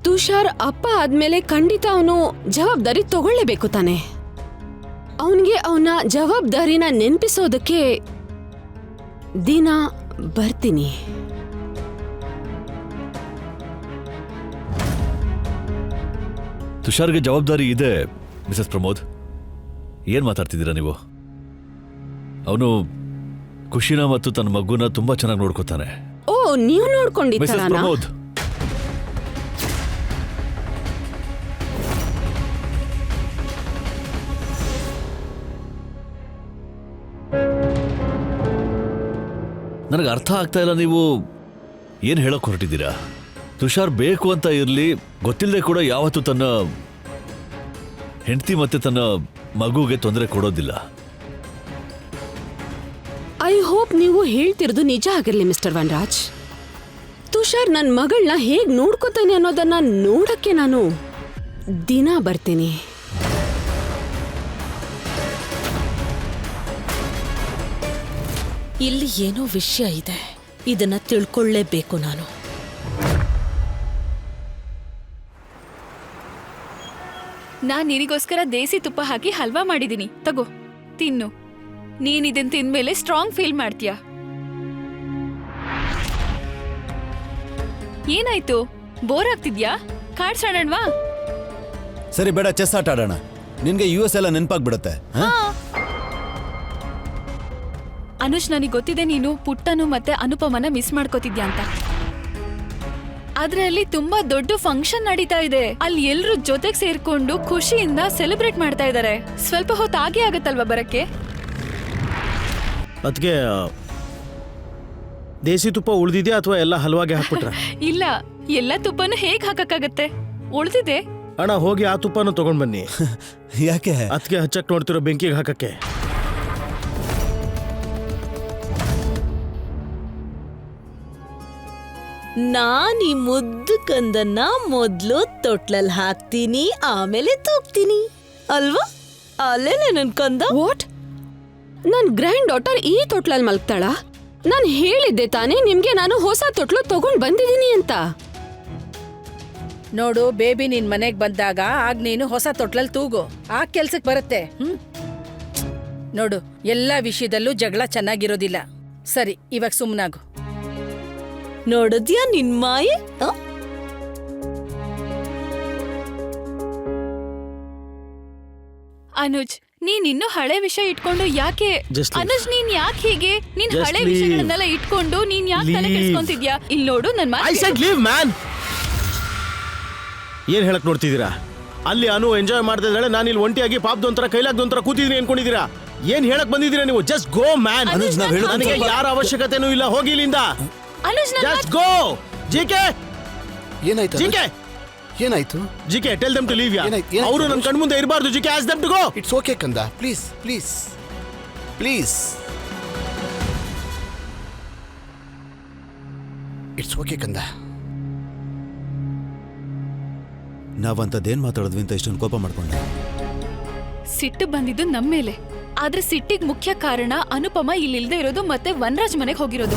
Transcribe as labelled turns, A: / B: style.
A: ತುಷಾರ್ ಅಪ್ಪ ಆದ್ಮೇಲೆ ಖಂಡಿತ ಅವನು ಜವಾಬ್ದಾರಿ ತಗೊಳ್ಳೇಬೇಕು ತಾನೆ. ಅವನಿಗೆ ಅವನ ಜವಾಬ್ದಾರಿನ ನೆನ್ಪಿಸೋದಕ್ಕೆ ದಿನ ಬರ್ತೀನಿ.
B: ತುಷಾರ್ಗೆ ಜವಾಬ್ದಾರಿ ಇದೆ ಮಿಸಸ್ ಪ್ರಮೋದ್. ಏನ್ ಮಾತಾಡ್ತಿದ್ದೀರಾ ನೀವು? ಅವನು ಖುಷಿನ ಮತ್ತು ತನ್ನ ಮಗುನ ತುಂಬಾ ಚೆನ್ನಾಗಿ ನೋಡ್ಕೋತಾನೆ.
A: ಓ, ನೀವು ನೋಡ್ಕೊಂಡಿದ್ದೀರಾ?
B: ಪ್ರಮೋದ್, ನನಗೆ ಅರ್ಥ ಆಗ್ತಾ ಇಲ್ಲ, ನೀವು ಏನ್ ಹೇಳಕ್ ಹೊರಟಿದ್ದೀರಾ? ತುಷಾರ್ ಬೇಕು ಅಂತ ಇರ್ಲಿ, ಗೊತ್ತಿಲ್ಲದೆ ಕೂಡ ಯಾವತ್ತೂ ತನ್ನ ಹೆಂಡತಿ ಮತ್ತೆ ತನ್ನ ಮಗುಗೆ ತೊಂದರೆ ಕೊಡೋದಿಲ್ಲ.
A: ಐ ಹೋಪ್ ನೀವು ಹೇಳ್ತಿರೋದು ನಿಜ ಆಗಿರ್ಲಿ ಮಿಸ್ಟರ್ ವನರಾಜ್. ತುಷಾರ್ ನನ್ನ ಮಗಳನ್ನ ಹೇಗ್ ನೋಡ್ಕೋತಾನೆ ಅನ್ನೋದನ್ನ ನೋಡಕ್ಕೆ ನಾನು ದಿನ ಬರ್ತೀನಿ.
C: ಇಲ್ಲಿ ಏನೋ ವಿಷಯ ಇದೆ, ಇದನ್ನ ತಿಳ್ಕೊಳ್ಳೇಬೇಕು ನಾನು.
D: ನಾನ್ ನಿನಗೋಸ್ಕರ ದೇಸಿ ತುಪ್ಪ ಹಾಕಿ ಹಲ್ವಾ ಮಾಡಿದೀನಿ, ತಗೋ ತಿನ್ನು. ನೀನ್ ಇದನ್ ತಿಂದ್ಮೇಲೆ ಸ್ಟ್ರಾಂಗ್ ಫೀಲ್ ಮಾಡ್ತೀಯ. ಏನಾಯ್ತು, ಬೋರ್ ಆಗ್ತಿದ್ಯಾ? ಕಾರ್ಡ್ಸ್ ಆಡೋಣವಾ?
E: ಸರಿ ಬೇಡ, ಚೆಸ್ ಆಟ ಆಡೋಣ. ನಿನ್ಗೆ US ಎಲ್ಲ ನೆನಪಾಗ್ಬಿಡುತ್ತೆ.
D: ಅನುಷ್, ನನಗೆ ಗೊತ್ತಿದೆ ನೀನು ಪುಟ್ಟನು ಮತ್ತೆ ಅನುಪಮನ ಮಿಸ್ ಮಾಡ್ಕೋತಿದ್ಯಾ ಅಂತ. ಆದ್ರೆ ಅಲ್ಲಿ ತುಂಬಾ ದೊಡ್ಡ ಫಂಕ್ಷನ್ ನಡೀತಾ ಇದೆ. ಅಲ್ಲಿ ಎಲ್ರು ಜೊತೆಗೆ ಸೇರ್ಕೊಂಡು ಖುಷಿಯಿಂದ ಸೆಲೆಬ್ರೇಟ್ ಮಾಡ್ತಾ ಇದ್ದಾರೆ. ಸ್ವಲ್ಪ ಹೊತ್ತು ಆಗೇ ಆಗತ್ತಲ್ವಾ ಬರಕ್ಕೆ?
F: ಅದಕ್ಕೆ ದೇಸಿ ತುಪ್ಪ ಉಳಿದಿದ್ಯಾ ಅಥವಾ ಎಲ್ಲ ಹಲ್ವಾಗೆ ಹಾಕ್ಬಿಟ್ರ?
D: ಇಲ್ಲ, ಎಲ್ಲ ತುಪ್ಪನು ಹೇಗ್ ಹಾಕಕ್ಕಾಗತ್ತೆ, ಉಳ್ದಿದೆ.
F: ಅಣ್ಣ, ಹೋಗಿ ಆ ತುಪ್ಪನೂ ತಗೊಂಡ್ ಬನ್ನಿ.
E: ಯಾಕೆ?
F: ಅದಕ್ಕೆ ಹಚ್ಚಕ್ ನೋಡ್ತಿರೋ ಬೆಂಕಿಗೆ ಹಾಕಕ್ಕೆ.
C: ನಾನ್ ಈ ಮುದ್ದು ಕಂದನ್ನ ಮೊದ್ಲು ತೊಟ್ಲಲ್ಲಿ ಹಾಕ್ತೀನಿ, ಆಮೇಲೆ ತೂಗ್ತೀನಿ ಅಲ್ವಾ? ಅಲ್ಲೇನೆ ನನ್ ಕಂದ.
A: ವಾಟ್? ನನ್ ಗ್ರ್ಯಾಂಡ್ ಡಾಟರ್ ಈ ತೊಟ್ಲಲ್ಲಿ ಮಲ್ಗ್ತಾಳ? ನಾನು ಹೇಳಿದ್ದೆ ತಾನೇ ನಿಮ್ಗೆ ನಾನು ಹೊಸ ತೊಟ್ಲು ತಗೊಂಡ್ ಬಂದಿದ್ದೀನಿ ಅಂತ.
G: ನೋಡು ಬೇಬಿ, ನಿನ್ ಮನೆಗ್ ಬಂದಾಗ ಆಗ ನೀನು ಹೊಸ ತೊಟ್ಲಲ್ಲಿ ತೂಗು, ಆ ಕೆಲ್ಸಕ್ ಬರುತ್ತೆ. ನೋಡು, ಎಲ್ಲಾ ವಿಷಯದಲ್ಲೂ ಜಗಳ ಚೆನ್ನಾಗಿರೋದಿಲ್ಲ. ಸರಿ, ಇವಾಗ ಸುಮ್ನಾಗು.
C: ನೋಡಿದ್ಯಾ ನಿನ್ ಮಾಯೆ?
D: ಅನುಜ್, ನೀನ್ ಇನ್ನು ಹಳೆ ವಿಷಯ ಇಟ್ಕೊಂಡು ಯಾಕೆ?
F: Just leave.
D: ಅನುಜ್, ನೀನ್ ಯಾಕೆ ಹೀಗೆ? ನೀನ್
F: Just
D: ಹಳೆ
F: leave.
D: ವಿಷಯಗಳನ್ನೆಲ್ಲ ಇಟ್ಕೊಂಡು ನೀನ್ ಯಾಕೆ ತಲೆ
F: Leave.
D: ಕೆಡಿಸ್ಕೊಂತಿದ್ಯಾ? ಇಲ್ಲಿ ನೋಡು, ನನ್
F: ಐ ಸೆಡ್ ಲೀವ್ ಮ್ಯಾನ್. ಏನ್ ಹೇಳಕ್ ನೋಡ್ತಿದ್ದೀರಾ? ಅಲ್ಲಿ ಅನು ಎಂಜಾಯ್ ಮಾಡ್ತಾ ಇದ್ದಾಳೆ, ನಾನು ಇಲ್ಲಿ ಒಂಟಿಯಾಗಿ ಪಾಪದೊಂಥರ ಕೈಲಾಗ್ದೊಂಥರ ಕೂತಿದ್ದೀನಿ ಅನ್ಕೊಂಡಿದ್ದೀರಾ? ಏನ್ ಹೇಳಕ್ ಬಂದಿದ್ದೀರಾ ನೀವು? Just go man.
E: ಅನುಜ್, ನಾವ್ ಹೇಳೋದು
F: ನನಗೆ
E: ಸ್ವಲ್ಪ-
F: ಯಾರ ಅವಶ್ಯಕತೆನೂ ಇಲ್ಲ, ಹೋಗಿ ಇಲ್ಲಿಂದ.
D: Anuj,
F: just go. ಜಿಕೆ,
H: ಏನಾಯ್ತು?
F: ಜಿಕೆ,
H: ಏನಾಯ್ತು?
F: GK, tell them to leave.
H: ಏನಾಯ್ತು?
F: ಅವರು ನನ್ನ ಕಣ್ಮುಂದೆ ಇರಬಾರ್ದು. GK, ask them to go.
H: It's okay ಕಂದ, please please please. It's okay ಕಂದ.
E: ನಾವಂತದ್ದೇನ್ ಮಾತಾಡಿದ್ವಿ ಅಂತ ಇಷ್ಟೊಂದು ಕೋಪ ಮಾಡ್ಕೊಂಡೆ?
D: ಸಿಟ್ಟು ಬಂದಿದ್ದು ನಮ್ಮ ಮೇಲೆ. ಆದ್ರೆ ಸಿಟ್ಟಿಗೆ ಮುಖ್ಯ ಕಾರಣ ಅನುಪಮ ಇಲ್ಲಿಲ್ದೇ ಇರೋದು ಮತ್ತೆ ವನರಾಜ್ ಮನೆಗೆ ಹೋಗಿರೋದು.